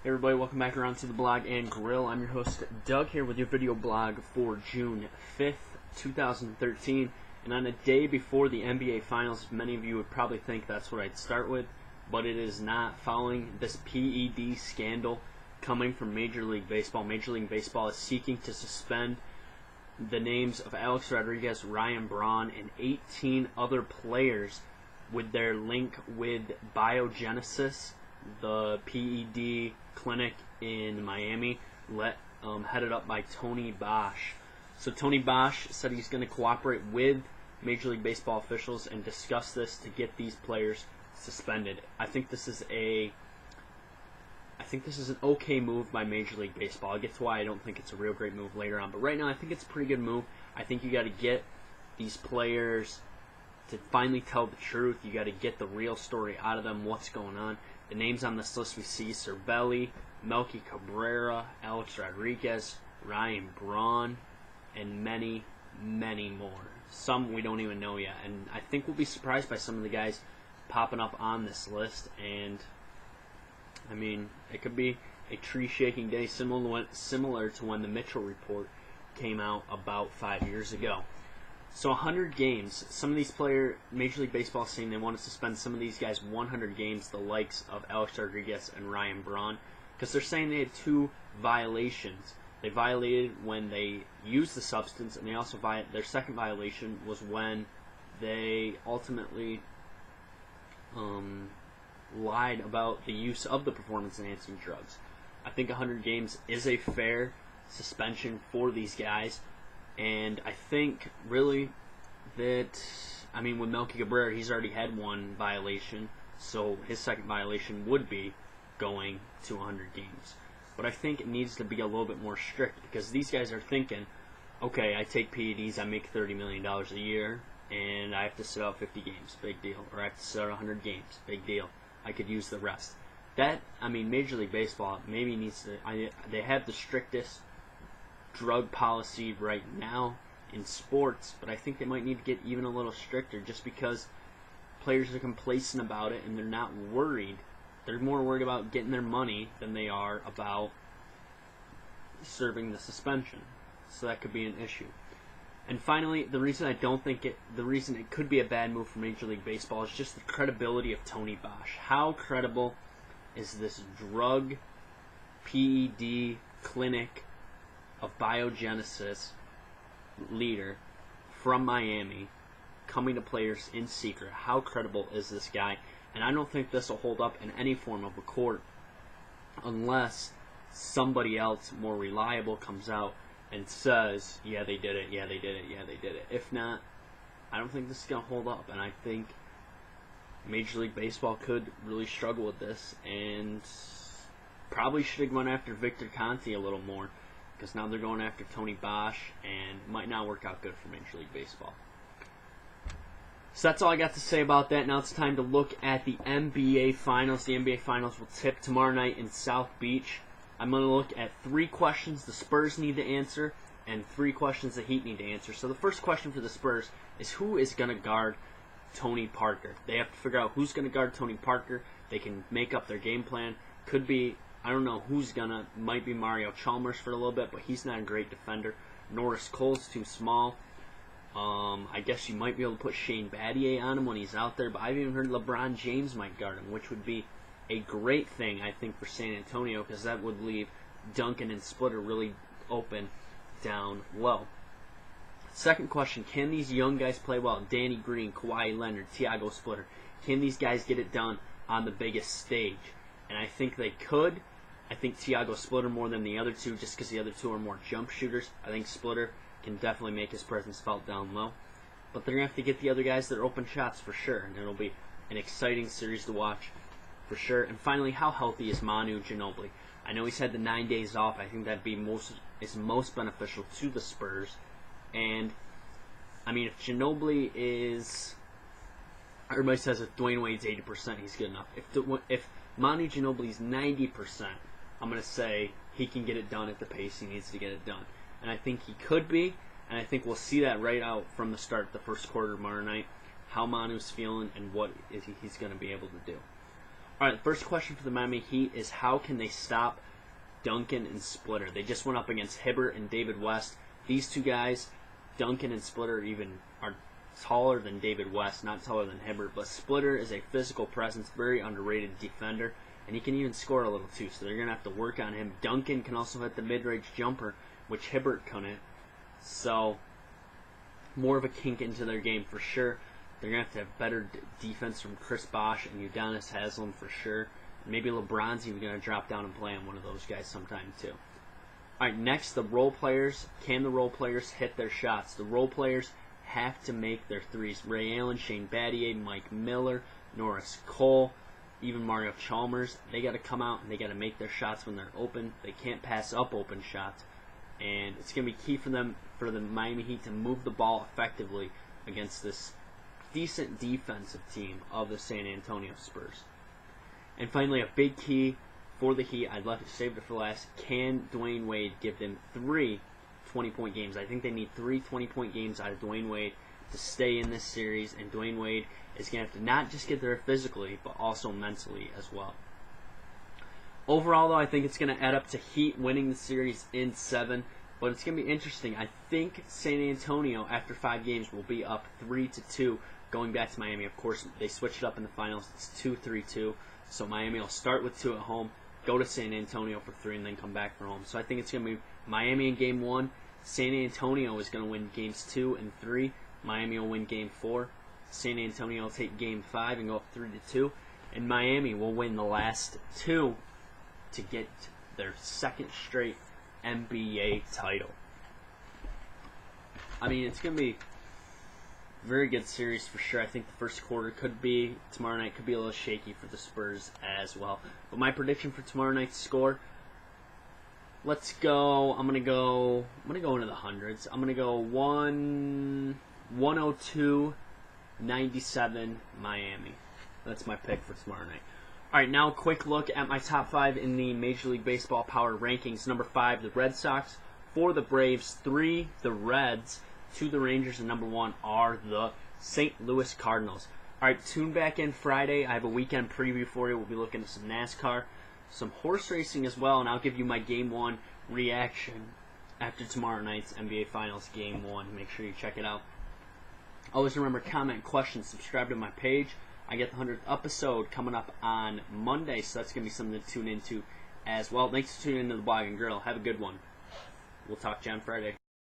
Hey everybody, welcome back around to the blog and grill. I'm your host Doug here with your video blog for June 5th, 2013. And on a day before the NBA Finals, many of you would probably think that's what I'd start with, but it is not. Following this PED scandal coming from Major League Baseball, Major League Baseball is seeking to suspend the names of Alex Rodriguez, Ryan Braun, and 18 other players with their link with Bio-Genesis, the PED clinic in Miami, headed up by Tony Bosch. So Tony Bosch said he's going to cooperate with Major League Baseball officials and discuss this to get these players suspended. I think this is an okay move by Major League Baseball. I'll get to why I don't think it's a real great move later on, but right now I think it's a pretty good move. I think you got to get these players to finally tell the truth. You got to get the real story out of them, what's going on. The names on this list we see: Cervelli, Melky Cabrera, Alex Rodriguez, Ryan Braun, and many, many more. Some we don't even know yet, and I think we'll be surprised by some of the guys popping up on this list. And I mean, it could be a tree-shaking day, similar to when the Mitchell report came out about 5 years ago. So 100 games. Some of these players, Major League Baseball is saying they want to suspend some of these guys 100 games, the likes of Alex Rodriguez and Ryan Braun, because they're saying they had two violations. They violated when they used the substance, and they also their second violation was when they ultimately lied about the use of the performance-enhancing drugs. I think 100 games is a fair suspension for these guys. And I think, really, that, I mean, with Melky Cabrera, he's already had one violation, so his second violation would be going to 100 games. But I think it needs to be a little bit more strict, because these guys are thinking, okay, I take PEDs, I make $30 million a year, and I have to sit out 50 games, big deal. Or I have to sit out 100 games, big deal. I could use the rest. That, I mean, Major League Baseball maybe needs to, they have the strictest drug policy right now in sports, but I think they might need to get even a little stricter, just because players are complacent about it and they're not worried. They're more worried about getting their money than they are about serving the suspension. So that could be an issue. And finally, the reason it could be a bad move for Major League Baseball is just the credibility of Tony Bosch. How credible is this drug PED clinic of Bio-Genesis leader from Miami coming to players in secret? How credible is this guy? And I don't think this will hold up in any form of a court unless somebody else more reliable comes out and says, yeah, they did it, yeah, they did it, yeah, they did it. If not, I don't think this is going to hold up. And I think Major League Baseball could really struggle with this, and probably should have gone after Victor Conte a little more, because now they're going after Tony Bosch, and it might not work out good for Major League Baseball. So that's all I got to say about that. Now it's time to look at the NBA Finals. The NBA Finals will tip tomorrow night in South Beach. I'm going to look at 3 questions the Spurs need to answer and 3 questions the Heat need to answer. So the first question for the Spurs is, who is going to guard Tony Parker? They have to figure out who's going to guard Tony Parker. They can make up their game plan. Could be, I don't know who's gonna. Might be Mario Chalmers for a little bit, but he's not a great defender. Norris Cole's too small. I guess you might be able to put Shane Battier on him when he's out there, but I've even heard LeBron James might guard him, which would be a great thing, I think, for San Antonio, because that would leave Duncan and Splitter really open down low. Second question, can these young guys play well? Danny Green, Kawhi Leonard, Thiago Splitter. Can these guys get it done on the biggest stage? And I think they could. I think Thiago Splitter more than the other two, just because the other two are more jump shooters. I think Splitter can definitely make his presence felt down low. But they're going to have to get the other guys that are open shots for sure. And it'll be an exciting series to watch for sure. And finally, how healthy is Manu Ginobili? I know he's had the 9 days off. I think that'd be most beneficial to the Spurs. And, I mean, if Ginobili is... Everybody says if Dwayne Wade's 80%, he's good enough. If Manu Ginobili's 90%, I'm going to say he can get it done at the pace he needs to get it done. And I think he could be, and I think we'll see that right out from the start, the first quarter tomorrow night, how Manu's feeling and what he's going to be able to do. All right, the first question for the Miami Heat is how can they stop Duncan and Splitter? They just went up against Hibbert and David West. These two guys, Duncan and Splitter, even are taller than David West, not taller than Hibbert, but Splitter is a physical presence, very underrated defender, and he can even score a little too, so they're going to have to work on him. Duncan can also hit the mid-range jumper, which Hibbert couldn't, so more of a kink into their game for sure. They're going to have better defense from Chris Bosh and Udonis Haslem for sure. Maybe LeBron's even going to drop down and play on one of those guys sometime too. All right, next, the role players. Can the role players hit their shots? The role players have to make their threes. Ray Allen, Shane Battier, Mike Miller, Norris Cole, even Mario Chalmers. They got to come out and they got to make their shots when they're open. They can't pass up open shots. And it's going to be key for them, for the Miami Heat, to move the ball effectively against this decent defensive team of the San Antonio Spurs. And finally, a big key for the Heat, I'd love to save it for last. Can Dwayne Wade give them 3 20-point games? I think they need 3 20-point games out of Dwayne Wade to stay in this series, and Dwayne Wade is going to have to not just get there physically, but also mentally as well. Overall, though, I think it's going to add up to Heat winning the series in 7, but it's going to be interesting. I think San Antonio, after 5 games, will be up 3-2 going back to Miami. Of course, they switched it up in the finals. It's 2-3-2, so Miami will start with 2 at home, go to San Antonio for 3, and then come back for home. So I think it's going to be Miami in Game 1. San Antonio is going to win Games 2 and 3. Miami will win Game 4. San Antonio will take Game 5 and go up 3-2. And Miami will win the last 2 to get their 2nd straight NBA title. I mean, it's going to be a very good series for sure. I think the first quarter tomorrow night could be a little shaky for the Spurs as well. But my prediction for tomorrow night's score, let's go, I'm going to go into the hundreds. I'm going to go 102-97 Miami. That's my pick for tomorrow night. All right, now a quick look at my top 5 in the Major League Baseball Power Rankings. Number 5, the Red Sox. 4, the Braves. 3, the Reds. 2, the Rangers. And number 1 are the St. Louis Cardinals. All right, tune back in Friday. I have a weekend preview for you. We'll be looking at some NASCAR, some horse racing as well, and I'll give you my Game 1 reaction after tomorrow night's NBA Finals Game 1. Make sure you check it out. Always remember, comment, questions, subscribe to my page. I get the 100th episode coming up on Monday, so that's going to be something to tune into as well. Thanks for tuning into the Blog and Grill. Have a good one. We'll talk to you on Friday.